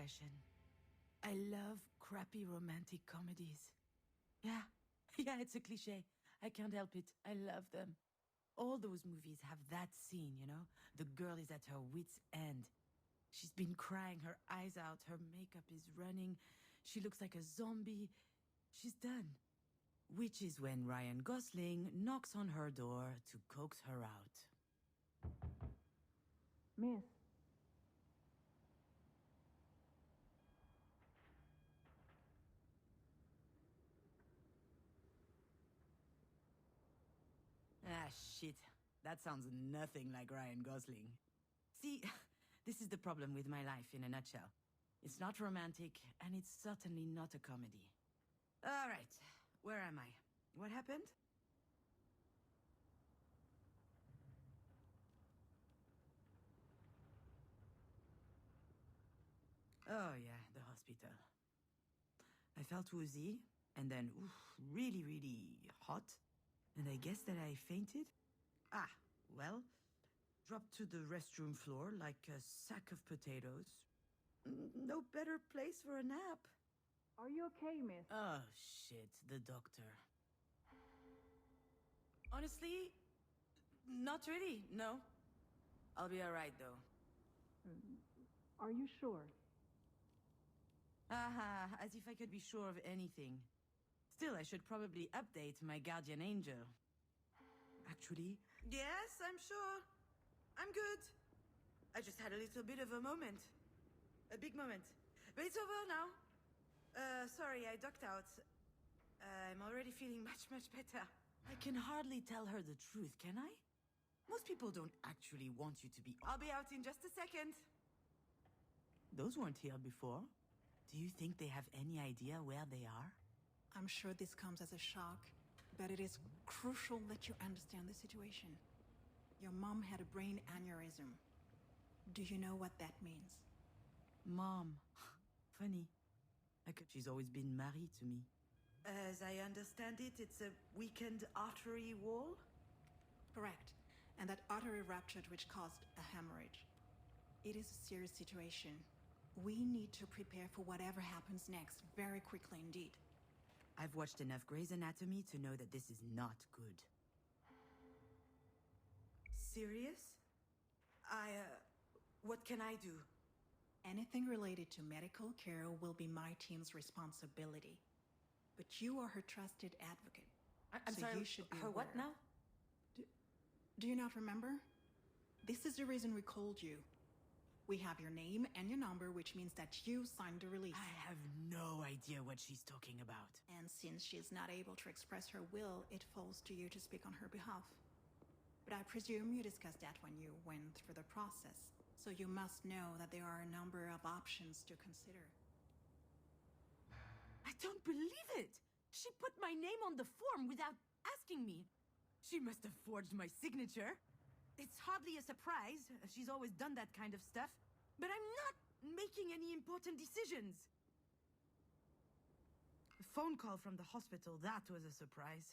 confession. I love crappy romantic comedies. Yeah, yeah, it's a cliché. I can't help it. I love them. All those movies have that scene, you know? The girl is at her wit's end. She's been crying her eyes out, her makeup is running, she looks like a zombie. She's done. Which is when Ryan Gosling knocks on her door to coax her out. Miss. Ah, shit. That sounds nothing like Ryan Gosling. See, this is the problem with my life in a nutshell. It's not romantic, and it's certainly not a comedy. All right, where am I? What happened? Oh yeah, the hospital. I felt woozy, and then really, really hot. And I guess that I fainted? Ah, well, dropped to the restroom floor like a sack of potatoes. No better place for a nap. Are you okay, miss? Oh shit, the doctor. Honestly, not really, no. I'll be alright though. Are you sure? Aha, as if I could be sure of anything. Still, I should probably update my guardian angel. Actually, yes, I'm sure. I'm good. I just had a little bit of a moment. A big moment. But it's over now. Sorry, I ducked out. I'm already feeling much better. I can hardly tell her the truth, can I? Most people don't actually want you to be... I'll be out in just a second. Those weren't here before. Do you think they have any idea where they are? I'm sure this comes as a shock, but it is crucial that you understand the situation. Your mom had a brain aneurysm. Do you know what that means? Mom. Funny. She's always been married to me. As I understand it, it's a weakened artery wall? Correct. And that artery ruptured, which caused a hemorrhage. It is a serious situation. We need to prepare for whatever happens next, very quickly indeed. I've watched enough Grey's Anatomy to know that this is not good. Serious? What can I do? Anything related to medical care will be my team's responsibility. But you are her trusted advocate. I'm sorry, you should be her aware. what now? Do you not remember? This is the reason we called you. We have your name and your number, which means that you signed the release. I have no idea what she's talking about. And since she is not able to express her will, it falls to you to speak on her behalf. But I presume you discussed that when you went through the process. So you must know that there are a number of options to consider. I don't believe it! She put my name on the form without asking me. She must have forged my signature. It's hardly a surprise. She's always done that kind of stuff. But I'm not making any important decisions. The phone call from the hospital, that was a surprise.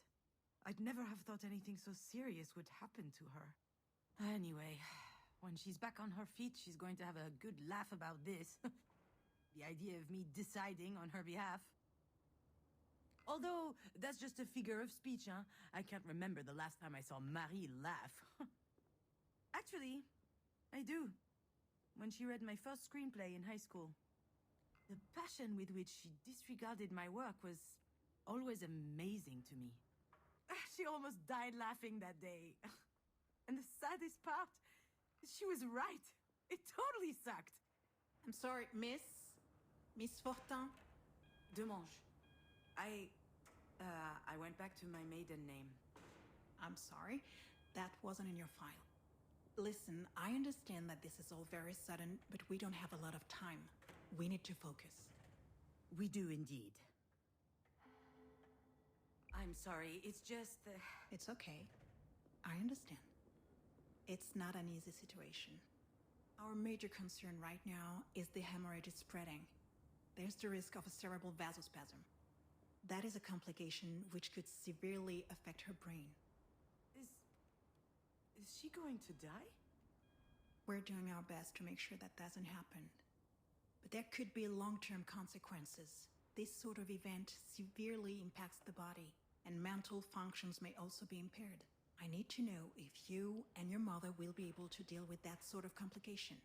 I'd never have thought anything so serious would happen to her. Anyway, when she's back on her feet, she's going to have a good laugh about this. The idea of me deciding on her behalf. Although, that's just a figure of speech, huh? I can't remember the last time I saw Marie laugh. Actually, I do. When she read my first screenplay in high school. The passion with which she disregarded my work was always amazing to me. She almost died laughing that day. And the saddest part, she was right. It totally sucked. I'm sorry, Miss Fortin? Demange. I went back to my maiden name. I'm sorry, that wasn't in your file. Listen, I understand that this is all very sudden, but we don't have a lot of time. We need to focus. We do indeed. I'm sorry, it's just... It's okay. I understand. It's not an easy situation. Our major concern right now is the hemorrhage is spreading. There's the risk of a cerebral vasospasm. That is a complication which could severely affect her brain. Is she going to die? We're doing our best to make sure that doesn't happen. But there could be long-term consequences. This sort of event severely impacts the body, and mental functions may also be impaired. I need to know if you and your mother will be able to deal with that sort of complication.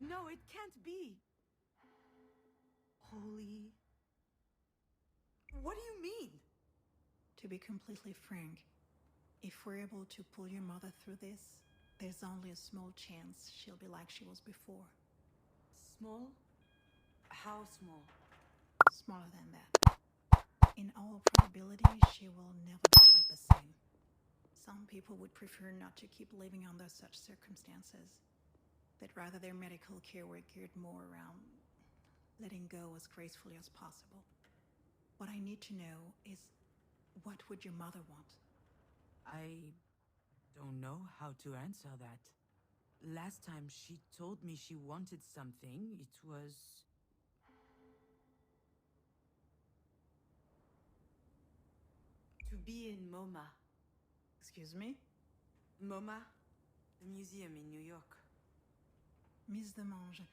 No, it can't be. Holy... What do you mean? To be completely frank, if we're able to pull your mother through this, there's only a small chance she'll be like she was before. Small? How small? Smaller than that. In all probability, she will never be quite the same. Some people would prefer not to keep living under such circumstances, but rather their medical care were geared more around letting go as gracefully as possible. What I need to know is, what would your mother want? I don't know how to answer that. Last time she told me she wanted something, it was... to be in MoMA. Excuse me? MoMA? The museum in New York. Miss Demange,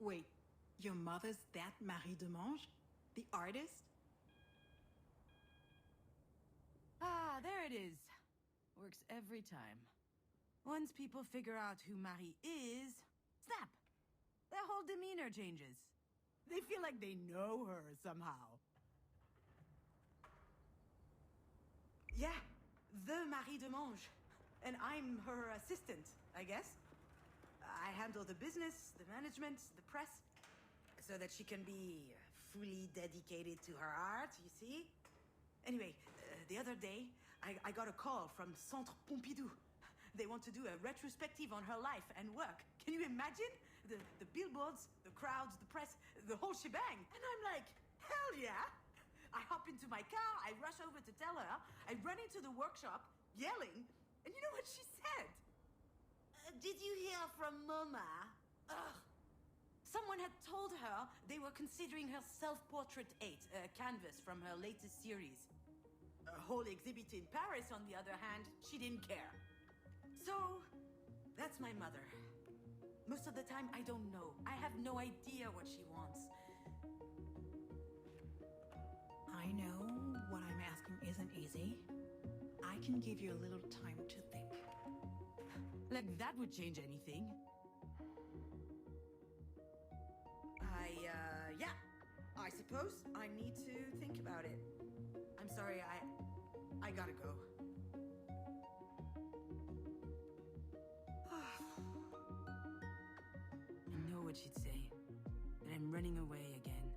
Wait, your mother's that Marie Demange? The artist? Ah, there it is. Works every time. Once people figure out who Marie is, snap! Their whole demeanor changes. They feel like they know her somehow. Yeah, the Marie Demange. And I'm her assistant, I guess. I handle the business, the management, the press, so that she can be fully dedicated to her art, you see? Anyway, the other day, I got a call from Centre Pompidou. They want to do a retrospective on her life and work. Can you imagine? The billboards, the crowds, the press, the whole shebang. And I'm like, hell yeah! I hop into my car, I rush over to tell her, I run into the workshop, yelling, and you know what she said? Did you hear from MoMA? Ugh. Someone had told her they were considering her Self-Portrait 8, a canvas from her latest series. A whole exhibit in Paris, on the other hand, she didn't care. So, that's my mother. Most of the time, I don't know. I have no idea what she wants. I know what I'm asking isn't easy. I can give you a little time to think. Like that would change anything. Yeah. I suppose I need to think about it. I'm sorry, I gotta go. I know what she'd say. That I'm running away again.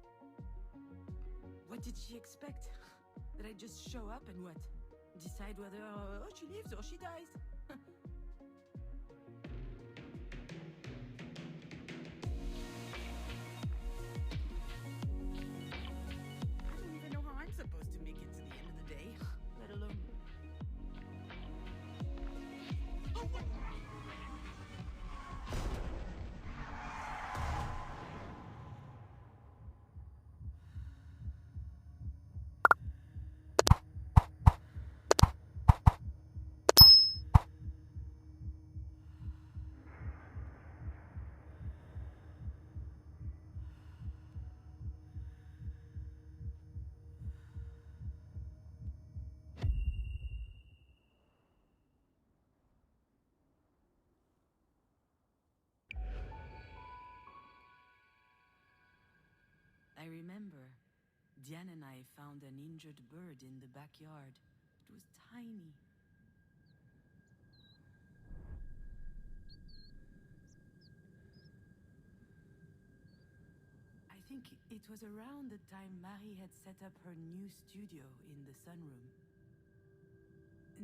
What did she expect? That I just show up and what? Decide whether she lives or she dies? I don't even know how I'm supposed to make it to the end of the day, let alone... I remember, Diane and I found an injured bird in the backyard. It was tiny. I think it was around the time Marie had set up her new studio in the sunroom.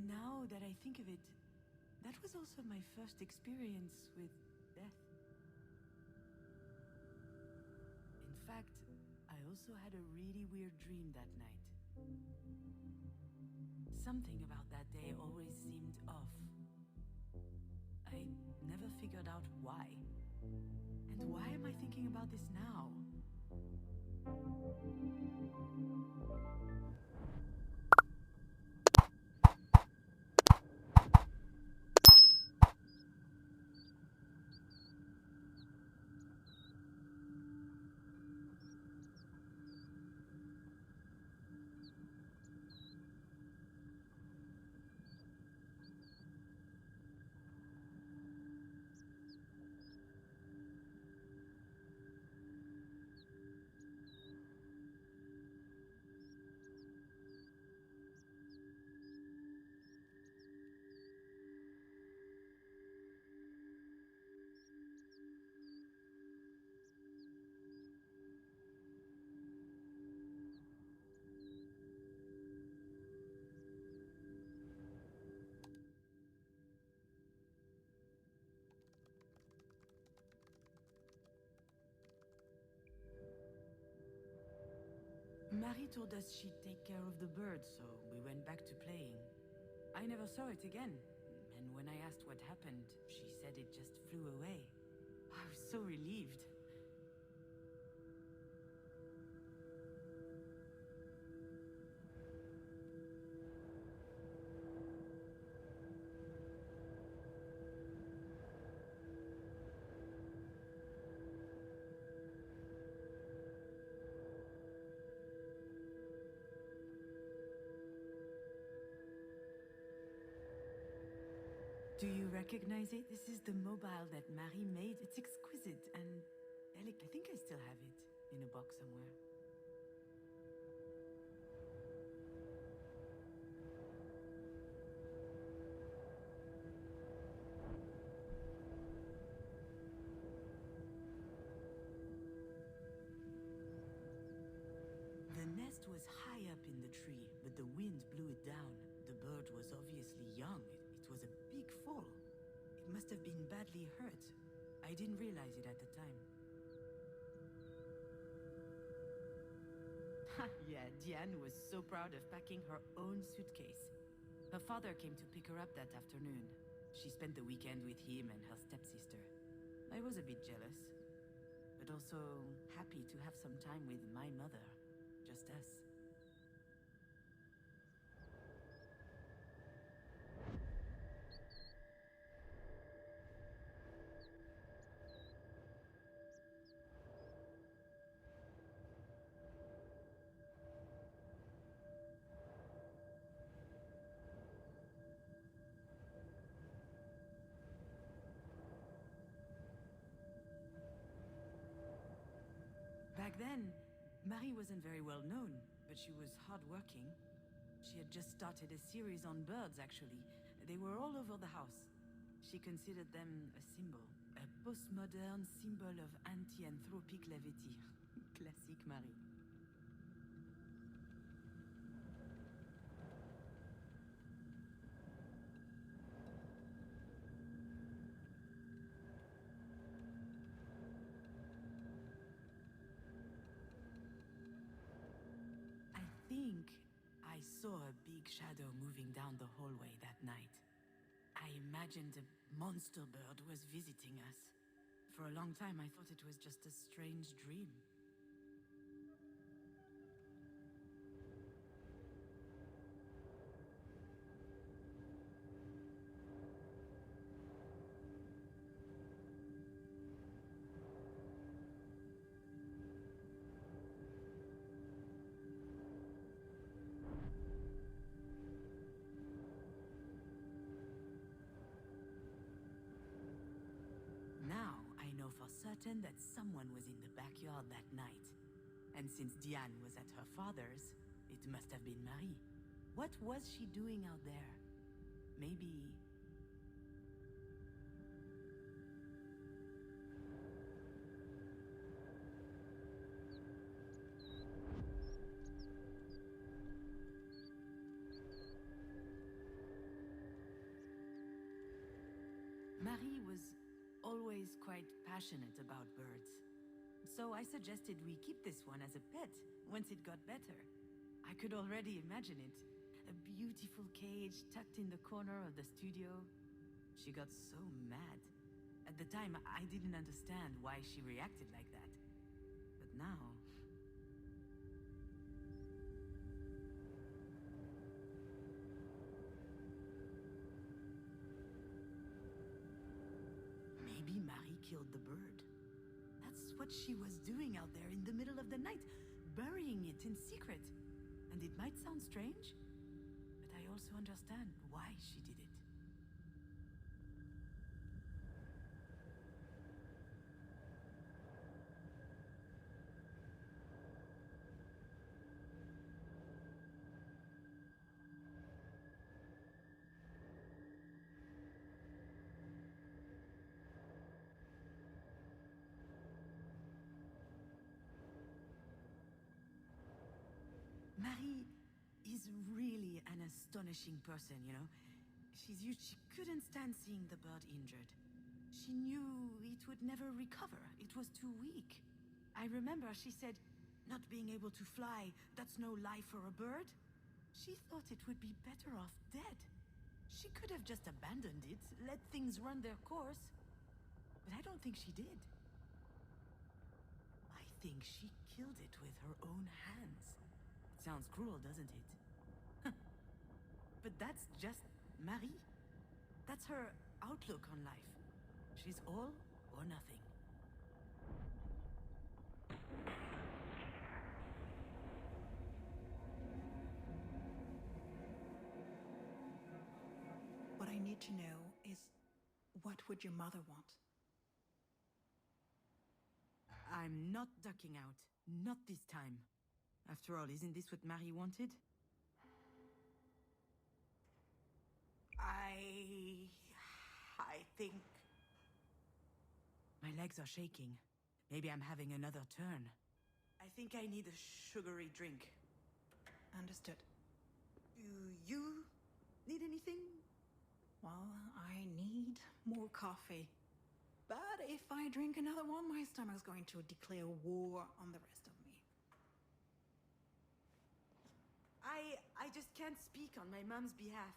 Now that I think of it, that was also my first experience with death. In fact, I also had a really weird dream that night. Something about that day always seemed off. I never figured out why. And why am I thinking about this now? Marie told us she'd take care of the bird, so we went back to playing. I never saw it again, and when I asked what happened, she said it just flew away. I was so relieved. Do you recognize it? This is the mobile that Marie made. It's exquisite and delicate. I think I still have it in a box somewhere. The nest was high up in the tree, but the wind blew it down. The bird was obviously young. It was a big fall. It must have been badly hurt. I didn't realize it at the time. Yeah, Diane was so proud of packing her own suitcase. Her father came to pick her up that afternoon. She spent the weekend with him and her stepsister. I was a bit jealous, but also happy to have some time with my mother. Just us. Back then, Marie wasn't very well known, but she was hardworking. She had just started a series on birds, actually. They were all over the house. She considered them a symbol, a postmodern symbol of anti-anthropic levity. Classic Marie. I think I saw a big shadow moving down the hallway that night. I imagined a monster bird was visiting us. For a long time, I thought it was just a strange dream. Now, I know for certain that someone was in the backyard that night. And since Diane was at her father's, it must have been Marie. What was she doing out there? Maybe... Marie was always quite passionate about birds. So I suggested we keep this one as a pet once it got better. I could already imagine it. A beautiful cage tucked in the corner of the studio. She got so mad. At the time, I didn't understand why she reacted like that. But now... maybe Marie killed the bird. That's what she was doing out there in the middle of the night, burying it in secret. And it might sound strange, but I also understand why she did it. Marie is really an astonishing person, you know. She couldn't stand seeing the bird injured. She knew it would never recover. It was too weak. I remember she said, Not being able to fly, that's no life for a bird. She thought it would be better off dead. She could have just abandoned it, let things run their course. But I don't think she did. I think she killed it with her own hands. It sounds cruel, doesn't it? But that's just Marie. That's her outlook on life. She's all or nothing. What I need to know is, what would your mother want? I'm not ducking out. Not this time. After all, isn't this what Marie wanted? I think... My legs are shaking. Maybe I'm having another turn. I think I need a sugary drink. Understood. Do you need anything? Well, I need more coffee. But if I drink another one, my stomach's going to declare war on the rest of me. I just can't speak on my mom's behalf.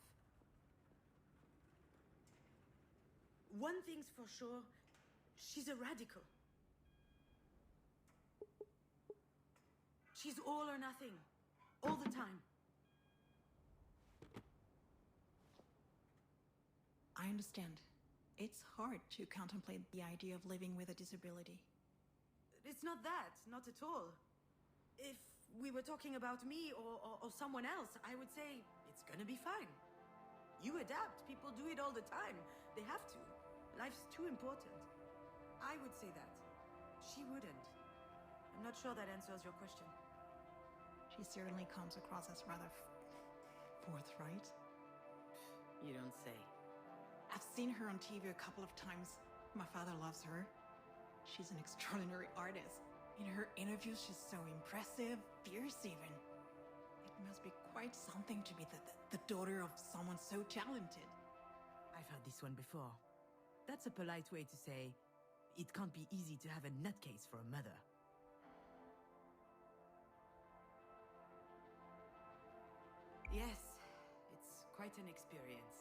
One thing's for sure, she's a radical. She's all or nothing, all the time. I understand. It's hard to contemplate the idea of living with a disability. It's not that, not at all. If we were talking about me or someone else, I would say it's gonna be fine. You adapt, people do it all the time. They have to. Life's too important. I would say that. She wouldn't. I'm not sure that answers your question. She certainly comes across as rather forthright. You don't say. I've seen her on TV a couple of times. My father loves her. She's an extraordinary artist. In her interviews, she's so impressive, fierce even. It must be quite something to be the daughter of someone so talented. I've heard this one before. That's a polite way to say, it can't be easy to have a nutcase for a mother. Yes, it's quite an experience.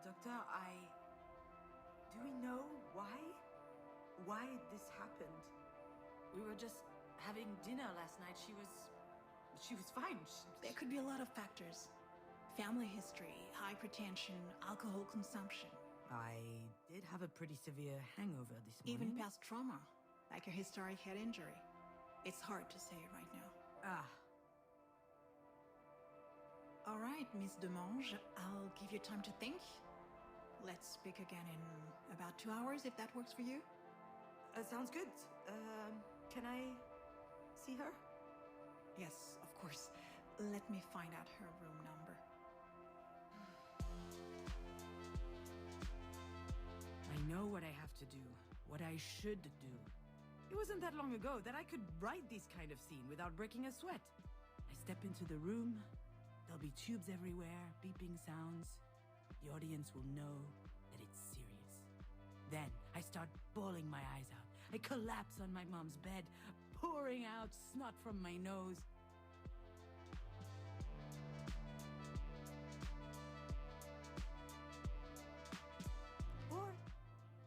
Doctor, do we know why? Why this happened? We were just having dinner last night. She was fine. There could be a lot of factors. Family history, hypertension, alcohol consumption. I did have a pretty severe hangover this morning. Even past trauma, like a historic head injury. It's hard to say right now. Ah. All right, Miss Demange, I'll give you time to think. Let's speak again in about 2 hours, if that works for you. Sounds good. Can I see her? Yes, of course. Let me find out her room number. I know what I have to do, what I should do. It wasn't that long ago that I could write this kind of scene without breaking a sweat. I step into the room, there'll be tubes everywhere, beeping sounds. The audience will know that it's serious. Then I start bawling my eyes out. I collapse on my mom's bed, pouring out snot from my nose. Or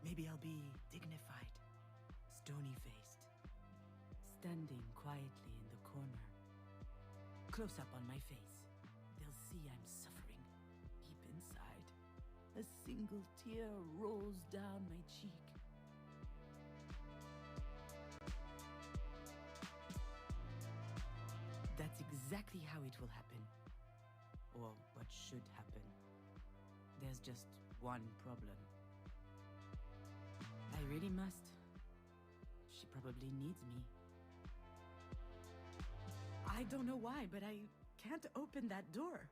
maybe I'll be dignified, stony-faced, standing quietly in the corner. Close up on my face, they'll see I'm suffering deep inside. A single tear rolls down my cheek. That's exactly how it will happen. Or what should happen. There's just one problem. I really must. She probably needs me. I don't know why, but I can't open that door.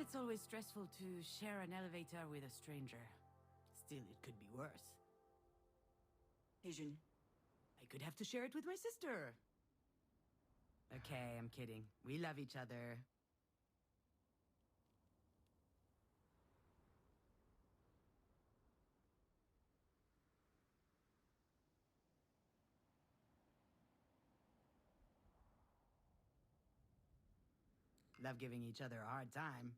it's always stressful to share an elevator with a stranger. Still, it could be worse. Hey, June. I could have to share it with my sister. Okay, I'm kidding. We love each other. Love giving each other a hard time.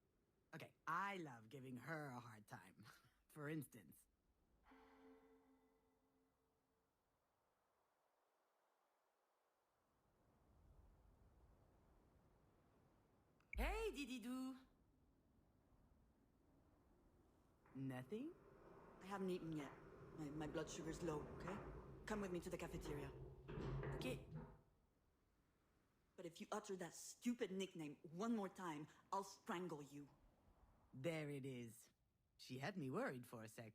Okay, I love giving her a hard time. For instance. Hey, Didi-Doo! Nothing? I haven't eaten yet. My blood sugar's low, okay? Come with me to the cafeteria. Okay. But if you utter that stupid nickname one more time, I'll strangle you. There it is. She had me worried for a sec.